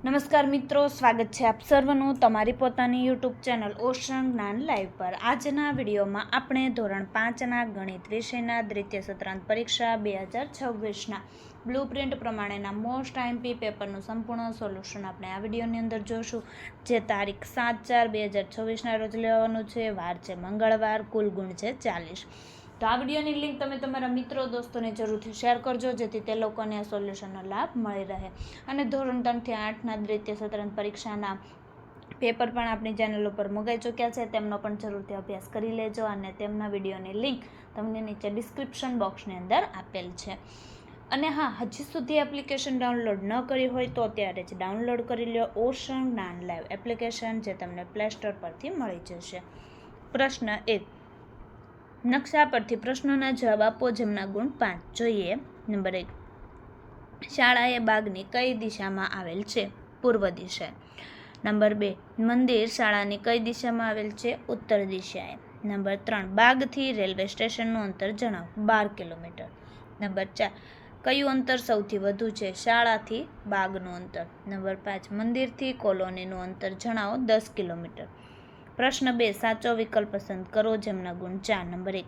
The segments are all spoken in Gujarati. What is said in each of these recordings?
નમસ્કાર મિત્રો, સ્વાગત છે આપ સર્વનું તમારી પોતાની યુટ્યુબ ચેનલ ઓશન જ્ઞાન લાઈવ પર। આજના વિડીયોમાં આપણે ધોરણ 5ના ગણિત વિષયના દ્વિતીય સત્રાંત પરીક્ષા 2026ના બ્લુપ્રિન્ટ પ્રમાણેના મોસ્ટ આઈએમપી પેપરનું સંપૂર્ણ સોલ્યુશન આપણે આ વિડીયોની અંદર જોશું, જે તારીખ 7/4/2026ના રોજ લેવાનું છે। વાર છે મંગળવાર, કુલ ગુણ છે 40। તો આ વિડીયોની લિંક તમે તમારા મિત્રો દોસ્તોને જરૂરથી શેર કરજો, જેથી તે લોકોને આ સોલ્યુશનનો લાભ મળી રહે। અને ધોરણ 3થી 8ના દ્વિતીય સત્રાંત પરીક્ષાના પેપર પણ આપણી ચેનલ ઉપર મગાઈ ચૂક્યા છે, તેમનો પણ જરૂરથી અભ્યાસ કરી લેજો। અને તેમના વિડીયોની લિંક તમને નીચે ડિસ્ક્રિપ્શન બોક્સની અંદર આપેલ છે। અને હા, હજી સુધી એપ્લિકેશન ડાઉનલોડ ન કરી હોય તો અત્યારે જ ડાઉનલોડ કરી લો ઓશન જ્ઞાન લાઈવ એપ્લિકેશન, જે તમને પ્લે સ્ટોર પરથી મળી જશે। પ્રશ્ન 1, નકશા પરથી પ્રશ્નોના જવાબ આપો જેમના ગુણ 5 જોઈએ। નંબર 1, શાળા એ બાગની કઈ દિશામાં આવેલ છે? પૂર્વ દિશાએ। નંબર 2, મંદિર શાળાની કઈ દિશામાં આવેલ છે? ઉત્તર દિશાએ। નંબર 3, બાગથી રેલવે સ્ટેશનનું અંતર જણાવો, 12 કિલોમીટર। નંબર 4, કયું અંતર સૌથી વધુ છે? શાળાથી બાગનું અંતર। નંબર 5, મંદિરથી કોલોનીનું અંતર જણાવો, 10 કિલોમીટર। પ્રશ્ન 2, સાચો વિકલ્પ પસંદ કરો જેમના ગુણ 4। નંબર 1,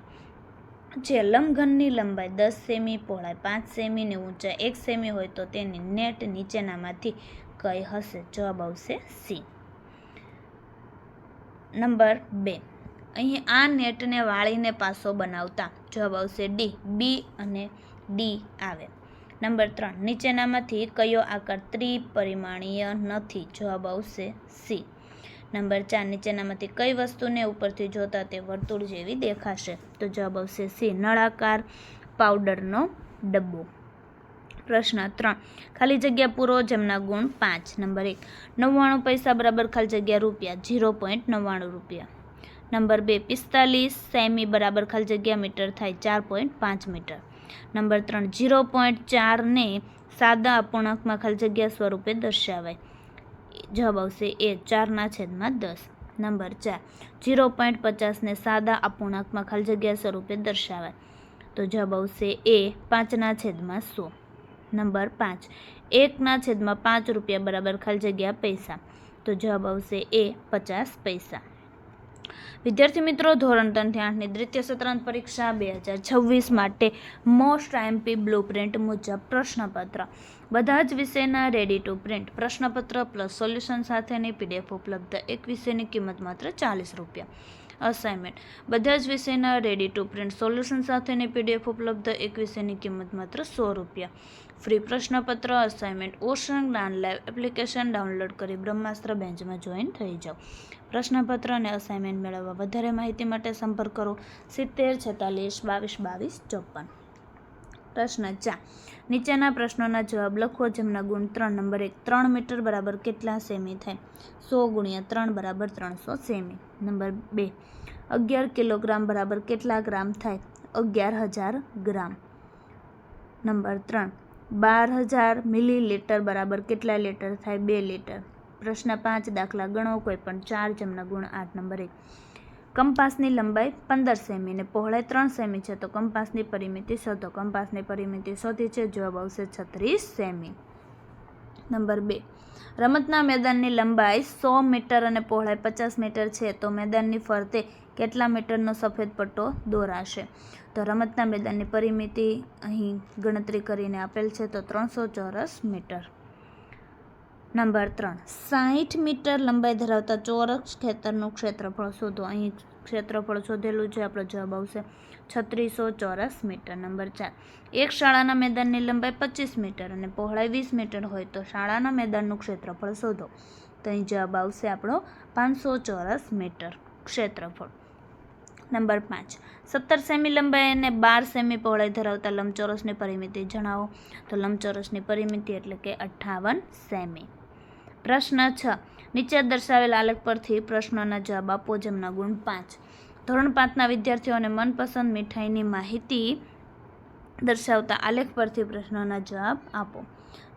જે લંબઘનની લંબાઈ 10 સેમી, પહોળાઈ 5 સેમી ને ઊંચાઈ 1 સેમી હોય તો તેની નેટ નીચેનામાંથી કઈ હશે? જવાબ આવશે સી। નંબર 2, અહીં આ નેટને વાળીને પાસો બનાવતા જવાબ આવશે ડી, બી અને ડી આવે। નંબર 3, નીચેનામાંથી કયો આકાર ત્રિપરિમાણીય નથી? જવાબ આવશે સી। નંબર 4, નીચેનામાંથી કઈ વસ્તુને ઉપરથી જોતા તે વર્તુળ જેવી દેખાશે? તો જવાબ આવશે સી, નળાકાર પાવડરનો ડબ્બો। પ્રશ્ન 3, ખાલી જગ્યા પૂરો જેમના ગુણ 5। નંબર 1, 99 પૈસા બરાબર ખાલી જગ્યા રૂપિયા, 0.99 રૂપિયા। નંબર 2, 45 સેમી બરાબર ખાલી જગ્યા મીટર થાય, 4.5 મીટર। નંબર 3, 0.4 ને સાદા અપૂર્ણાંકમાં ખાલી જગ્યા સ્વરૂપે દર્શાવાય, જવાબ આવશે એ, 4/10। નંબર 4, 0.50 ને સાદા અપૂર્ણાંકમાં ખાલી જગ્યા સ્વરૂપે દર્શાવાય, તો જવાબ આવશે એ, 5/100। નંબર 5, 1/5 રૂપિયા બરાબર ખાલી જગ્યા પૈસા, તો જવાબ આવશે એ, 50 પૈસા। વિદ્યાર્થી મિત્રો, ધોરણ 3થી 8ની દ્વિતીય સત્રાંત પરીક્ષા 2026 માટે મોસ્ટ આઈએમપી બ્લુપ્રિન્ટ મુજબ પ્રશ્નપત્ર બધા જ વિષયના રેડી ટુ પ્રિન્ટ પ્રશ્નપત્ર પ્લસ સોલ્યુશન સાથેની પીડીએફ ઉપલબ્ધ, એક વિષયની કિંમત માત્ર 40 રૂપિયા। અસાઇનમેન્ટ બધા જ વિષયના રેડી ટુ પ્રિન્ટ સોલ્યુશન સાથેની પીડીએફ ઉપલબ્ધ, એક વિષયની કિંમત માત્ર 100 રૂપિયા। ફ્રી પ્રશ્નપત્ર અસાઇનમેન્ટ ઓશન જ્ઞાન લાઈવ એપ્લિકેશન ડાઉનલોડ કરી બ્રહ્માસ્ત્ર બેન્ચમાં જોઈન થઈ જાઓ। પ્રશ્નપત્ર અને અસાઇનમેન્ટ મેળવવા વધારે માહિતી માટે સંપર્ક કરો 7046222254। પ્રશ્ન 4, નીચેના પ્રશ્નોના જવાબ લખો જેમના ગુણ 3। નંબર 1, 3 મીટર બરાબર કેટલા સેમી થાય? 100 × 3 બરાબર 300 સેમી। નંબર 2, 11 કિલોગ્રામ બરાબર કેટલા ગ્રામ થાય? 11,000 ગ્રામ। નંબર 3, 12,000 મિલીલીટર બરાબર કેટલા લીટર થાય? 2 લીટર। પ્રશ્ન 5, દાખલા ગણો કોઈ પણ 4 જેમના ગુણ 8। નંબર 1, કંપાસની લંબાઈ 15 સેમી ને પહોળાઈ 3 સેમી છે, તો કંપાસની પરિમિતિ શોધો। કંપાસની પરિમિતિ શોધી છે, જવાબ આવશે 36 સેમી। નંબર 2, રમતના મેદાનની લંબાઈ 100 મીટર અને પહોળાઈ 50 મીટર છે, તો મેદાનની ફરતે કેટલા મીટરનો સફેદ પટ્ટો દોરાશે? તો રમતના મેદાનની પરિમિતિ અહીં ગણતરી કરીને આપેલ છે, તો 300 ચોરસ મીટર। નંબર 3, 60 મીટર લંબાઈ ધરાવતા ચોરસ ખેતરનું ક્ષેત્રફળ શોધો। અહીં ક્ષેત્રફળ શોધેલું છે, આપણો જવાબ આવશે 3600 ચોરસ મીટર। નંબર 4, એક શાળાના મેદાનની લંબાઈ 25 મીટર અને પહોળાઈ 20 મીટર હોય તો શાળાના મેદાનનું ક્ષેત્રફળ શોધો, તો અહીં જવાબ આવશે આપણો 500 ચોરસ મીટર ક્ષેત્રફળ। નંબર 5, 17 સેમી લંબાઈ અને 12 સેમી પહોળાઈ ધરાવતા લંબચોરસની પરિમિતિ જણાવો, તો લંબચોરસની પરિમિતિ એટલે કે 58 સેમી। પ્રશ્ન 6, નીચે દર્શાવેલ આલેખ પરથી પ્રશ્નોના જવાબ આપો જેમના ગુણ 5। ધોરણ 5ના વિદ્યાર્થીઓને મનપસંદ મીઠાઈની માહિતી દર્શાવતા આલેખ પરથી પ્રશ્નોના જવાબ આપો।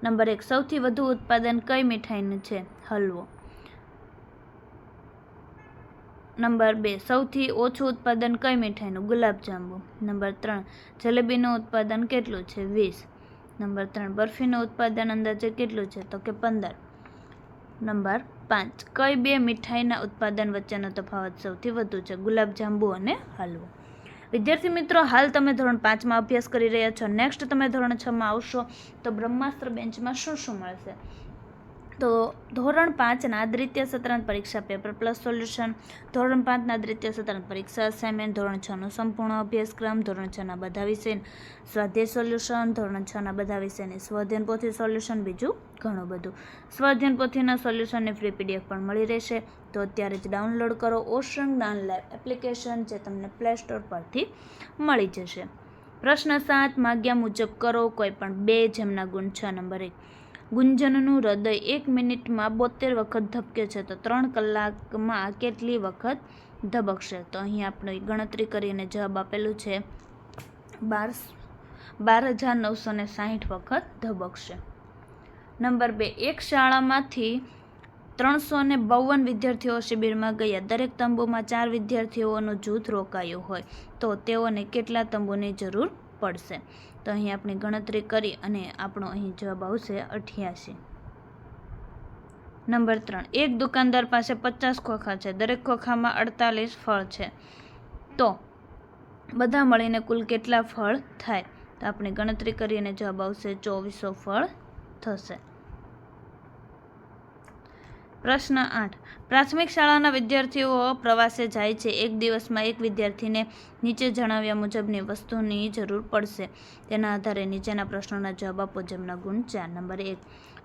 નંબર 1, સૌથી વધુ ઉત્પાદન કઈ મીઠાઈનું છે? હલવો। નંબર 2, સૌથી ઓછું ઉત્પાદન કઈ મીઠાઈનું? ગુલાબજાંબુ। નંબર 3, જલેબીનું ઉત્પાદન કેટલું છે? 20। નંબર 3, બરફીનું ઉત્પાદન અંદાજે કેટલું છે? તો કે 15। નંબર 5, કઈ બે મીઠાઈના ઉત્પાદન વચ્ચેનો તફાવત સૌથી વધુ છે? ગુલાબજાંબુ અને હલવો. વિદ્યાર્થી મિત્રો, હાલ તમે ધોરણ 5માં અભ્યાસ કરી રહ્યા છો. નેક્સ્ટ તમે ધોરણ 6માં આવશો તો બ્રહ્માસ્ત્ર બેન્ચમાં શું મળશે? તો ધોરણ 5ના દ્વિતીય સત્રાંત પરીક્ષા પેપર પ્લસ સોલ્યુશન, ધોરણ 5ના દ્વિતીય સત્રાંત પરીક્ષા અસાઇનમેન્ટ, ધોરણ 6નો સંપૂર્ણ અભ્યાસક્રમ, ધોરણ 6ના બધા વિષય સ્વાધ્યાય સોલ્યુશન, ધોરણ 6ના બધા વિષયની સ્વઅધ્યયન પોથી સોલ્યુશન, બીજું ઘણું બધું. સ્વઅધ્યયન પોથીના સોલ્યુશનની ફ્રી PDF પણ મળી રહેશે. તો અત્યારે જ ડાઉનલોડ કરો ઓશન જ્ઞાન લેબ એપ્લિકેશન, જે તમને પ્લે સ્ટોર પરથી મળી જશે. પ્રશ્ન 7, માગ્યા મુજબ કરો કોઈ પણ બે જેમના ગુણ 6. નંબર 1, ગુંજનનું હૃદય 1 મિનિટમાં 72 વખત ધબકે છે, તો 3 કલાકમાં કેટલી વખત ધબકશે? તો અહીં આપણે ગણતરી કરીને જવાબ આપેલું છે 12,960 વખત ધબકશે. નંબર 2, એક શાળામાંથી 352 વિદ્યાર્થીઓ શિબિરમાં ગયા. દરેક તંબુમાં 4 વિદ્યાર્થીઓનું જૂથ રોકાયું હોય તો તેઓને કેટલા તંબુની જરૂર પડશે? તો અહીં આપણે ગણતરી કરી અને આપણો અહીં જવાબ આવશે 88. નંબર 3, એક દુકાનદાર પાસે 50 ખોખા છે. દરેક ખોખામાં 48 ફળ છે, તો બધા મળીને કુલ કેટલા ફળ થાય? તો આપણે ગણતરી કરીને જવાબ આવશે 2400 ફળ થશે. પ્રશ્ન 8, પ્રાથમિક શાળાના વિદ્યાર્થીઓ પ્રવાસે જાય છે. એક દિવસમાં એક વિદ્યાર્થીને નીચે જણાવ્યા મુજબની વસ્તુની જરૂર પડશે. તેના આધારે નીચેના પ્રશ્નોના જવાબ આપો જેમના ગુણ 4. નંબર 1,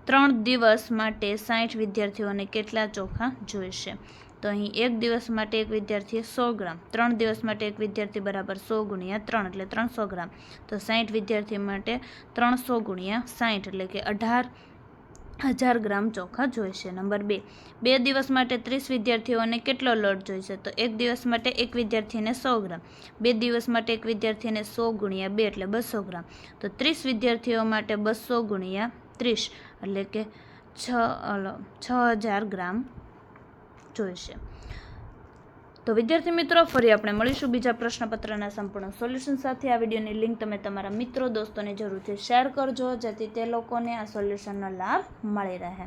3 દિવસ માટે 60 વિદ્યાર્થીઓને કેટલા ચોખા જોઈશે? તો અહીં એક દિવસ માટે એક વિદ્યાર્થીએ 100 ગ્રામ, 3 દિવસ માટે એક વિદ્યાર્થી બરાબર 100 ગુણ્યા 3 એટલે 300 ગ્રામ, તો 60 વિદ્યાર્થી માટે 300 ગુણ્યા 60 એટલે કે 18,000 ગ્રામ ચોખા જોઈશે. નંબર 2, 2 દિવસ માટે 30 વિદ્યાર્થીઓને કેટલો લોટ જોઈશે? તો એક દિવસ માટે એક વિદ્યાર્થીને 100 ગ્રામ, 2 દિવસ માટે એક વિદ્યાર્થીને 100 ગુણ્યા 2 એટલે 200 ગ્રામ, તો 30 વિદ્યાર્થીઓ માટે 200 ગુણ્યા 30 એટલે કે 6,000 ગ્રામ જોઈશે. તો વિદ્યાર્થી મિત્રો, ફરી આપણે મળીશું બીજા પ્રશ્નપત્રના સંપૂર્ણ સોલ્યુશન સાથે. આ વિડીયોની લિંક તમે તમારા મિત્રો દોસ્તોને જરૂરથી શેર કરજો, જેથી તે લોકોને આ સોલ્યુશનનો લાભ મળી રહે.